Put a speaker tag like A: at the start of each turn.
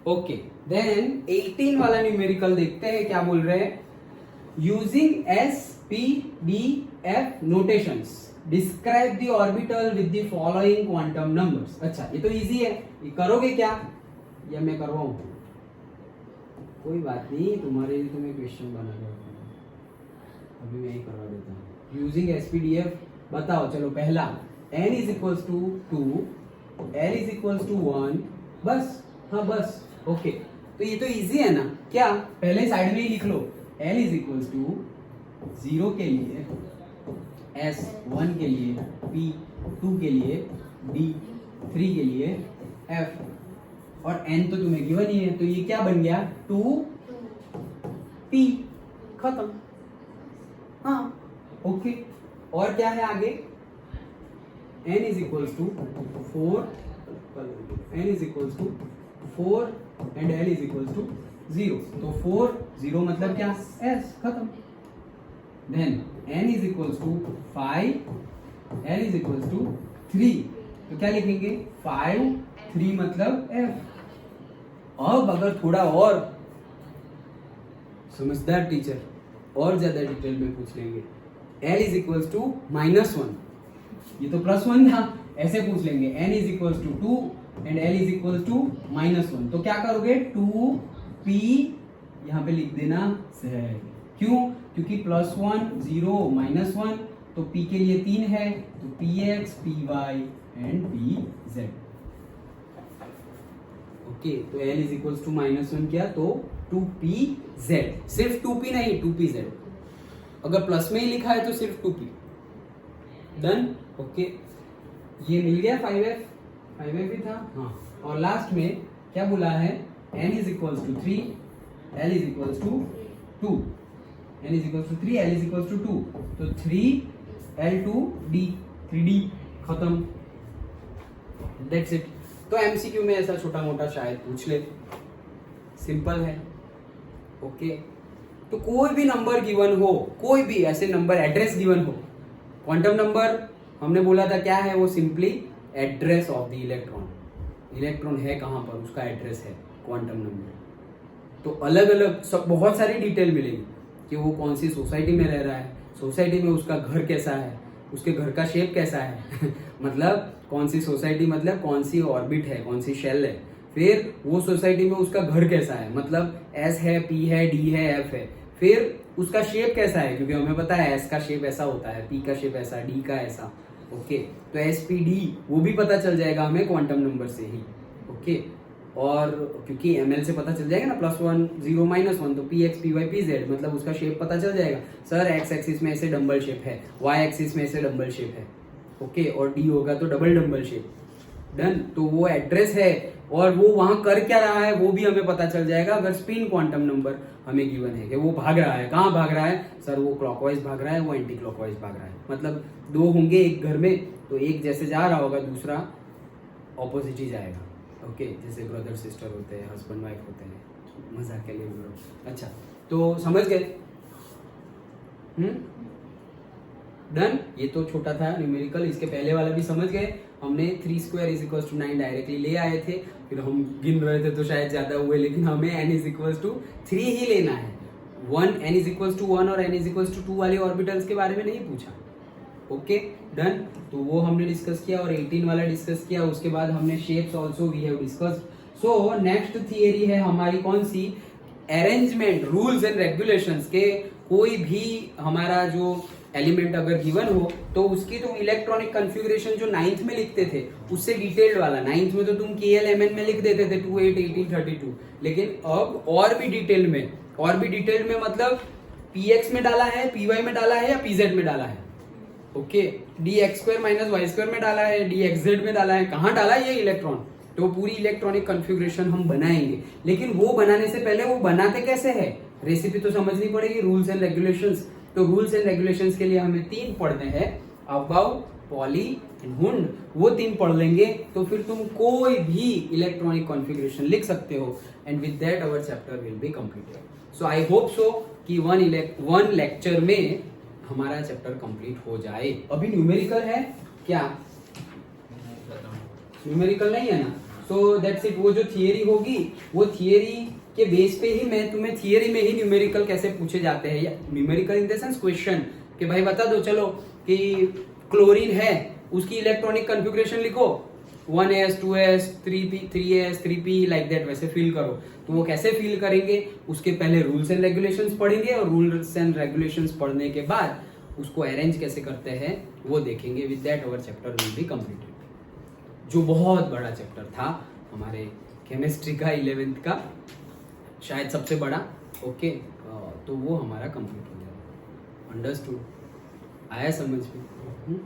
A: Okay, then 18 वाला numerical देखते हैं क्या बोल रहे हैं. Using SPDF notations describe the orbital with the following quantum numbers. अच्छा, ये तो इजी है, ये करोगे क्या या मैं करवाऊं? कोई बात नहीं, तुम्हारे लिए तुम्हें क्वेश्चन बना दो, अभी मैं ही करवा देता हूँ. यूजिंग SPDF बताओ. चलो पहला n is equals to 2, l is equals to 1. बस, हाँ बस. ओके, तो ये तो इजी है ना. क्या पहले साइड में ही लिख लो. l इज इक्वल्स टू 0 के लिए s, 1 के लिए p, 2 के लिए d, 3 के लिए f और n तो तुम्हें गिवन ही है. तो ये क्या बन गया? 2p. खत्म. हाँ, ओके. और क्या है आगे? n is equals to 4, n is equals to 4 and l is equals to 0. तो 4 0 मतलब क्या? s. खत्म. Then n is equals to 5, l is equals to 3. तो क्या लिखेंगे? 5 3 मतलब f. अब अगर थोड़ा और समझदार टीचर और ज्यादा डिटेल में पूछ लेंगे. l is equals to -1. ये तो +1 था, ऐसे पूछ लेंगे. n is equals to 2 and l is equals to -1. तो क्या करोगे? 2p यहाँ पे लिख देना z. क्यों? क्योंकि +1 0 -1, तो p के लिए 3 है, तो px py and pz. Okay, तो l इज इक्वल्स टू -1 किया तो 2pz. सिर्फ 2p नहीं, 2pz. अगर प्लस में ही लिखा है तो सिर्फ 2p. डन. ओके, ये मिल गया 5f. 5f भी था. हाँ, और लास्ट में क्या बोला है? n is equals to 3, l is equals to 2. n is equals to 3, l is equals to 2. तो 3l2d, 3d. खत्म. That's it. तो एमसीक्यू में ऐसा छोटा मोटा शायद पूछ ले. सिंपल है. ओके, तो कोई भी नंबर गिवन हो, कोई भी ऐसे नंबर एड्रेस गिवन हो. क्वांटम नंबर हमने बोला था क्या है? वो simply address of the electron. Electron है कहां पर, उसका एड्रेस है क्वांटम नंबर. तो अलग अलग सब बहुत सारी डिटेल मिलेगी कि वो कौन सी सोसाइटी में रह रहा है, सोसाइटी में उसका घर कैसा है, उसके घर का शेप कैसा है मतलब कौन सी सोसाइटी, मतलब कौन सी ऑर्बिट है, कौन सी शेल है. फिर वो सोसाइटी में उसका घर कैसा है, मतलब S है, P है, D है, F है. फिर उसका शेप कैसा है, क्योंकि हमें पता है S का शेप ऐसा होता है, P का शेप ऐसा, D का ऐसा. ओके, तो SPD वो भी पता चल जाएगा हमें क्वांटम नंबर से ही. ओके, और क्योंकि ML से पता चल जाएगा ना, +1 0 -1, तो PX PY PZ मतलब उसका शेप पता चल जाएगा. सर X एक्सिस में ऐसे डम्बल शेप है, Y एक्सिस में ऐसे डम्बल शेप है. ओके, और D होगा तो डबल डम्बल शेप. डन. तो वो एड्रेस है और वो वहां कर क्या रहा है वो भी हमें पता चल जाएगा अगर स्पिन क्वांटम नंबर हमें गिवन है कि वो भाग रहा है. कहाँ भाग रहा है? सर वो क्लॉकवाइज भाग रहा है, वो एंटी क्लॉकवाइज भाग रहा है. मतलब 2 होंगे एक घर में, तो एक जैसे जा रहा होगा, दूसरा ऑपोजिट ही जाएगा. ओके, जैसे ब्रदर सिस्टर होते हैं, हस्बैंड वाइफ होते हैं, मजाक के लिए बोल रहा हूं. अच्छा, तो समझ गए? डन. ये तो छोटा था न्यूमेरिकल. इसके पहले वाला भी समझ गए. हमने 3² = 9 डायरेक्टली ले आए थे, फिर हम गिन रहे थे तो शायद ज्यादा हुए, लेकिन हमें n = 3 ही लेना है. n = 1 और n = 2 वाले ऑर्बिटल्स के बारे में नहीं पूछा. Okay, done. तो वो हमने डिस्कस किया और 18 वाला डिस्कस किया. उसके बाद हमने shapes also we have discussed. So next theory है हमारी कौन सी? अरेंजमेंट, रूल्स एंड रेगुलेशंस के. कोई भी हमारा जो एलिमेंट अगर गिवन हो तो उसकी तुम इलेक्ट्रॉनिक कॉन्फ़िगरेशन जो 9th में लिखते थे उससे डिटेल्ड वाला. 9th में तो तुम KLMN में लिख देते थे 2 8 18 32, लेकिन अब और भी डिटेल में मतलब PX में डाला है, PY में डाला है या PZ में डाला है. ओके, DX² - Y² में डाला है, DXZ में डाला है, कहाँ डाला है ये इलेक्ट्रॉन. तो पूरी इलेक्ट्रॉनिक कॉन्फ़िगरेशन हम बनाएंगे, लेकिन वो बनाने से पहले वो बनाते कैसे है, रेसिपी तो समझनी पड़ेगी. Rules and regulations. तो रूल्स एंड रेगुलेशंस के लिए हमें 3 पढ़ने हैं, अबाउ, पॉली एंड वुंड. वो 3 पढ़ लेंगे तो फिर तुम कोई भी इलेक्ट्रॉनिक कॉन्फ़िगरेशन लिख सकते हो. And with that our chapter will be completed. So I hope so कि वन लेक्चर में हमारा चैप्टर कंप्लीट हो जाए. अभी न्यूमेरिकल है क्या? न्यूमेरिकल नहीं है ना. So that's it. वो जो थियरी होगी वो थियरी के बेस पे ही मैं तुम्हें थियरी में ही न्यूमेरिकल कैसे पूछे जाते हैं, या numerical in the sense question कि भाई बता दो चलो कि क्लोरीन है उसकी इलेक्ट्रॉनिक कॉन्फ़िगरेशन लिखो 1s 2s 3p 3s 3p like that, वैसे फिल करो। तो वो कैसे फिल करेंगे उसके पहले रूल्स एंड रेगुलेशंस पढ़ेंगे, और रूल्स एंड रेगुलेशंस पढ़ने के बाद उसको अरेंज कैसे करते हैं वो देखेंगे। With that our chapter will be completed, जो बहुत बड़ा चैप्टर था हमारे केमिस्ट्री का 11th का, शायद सबसे बड़ा। ओके तो वो हमारा कंप्लीट हो गया। अंडरस्टूड? आया समझ में?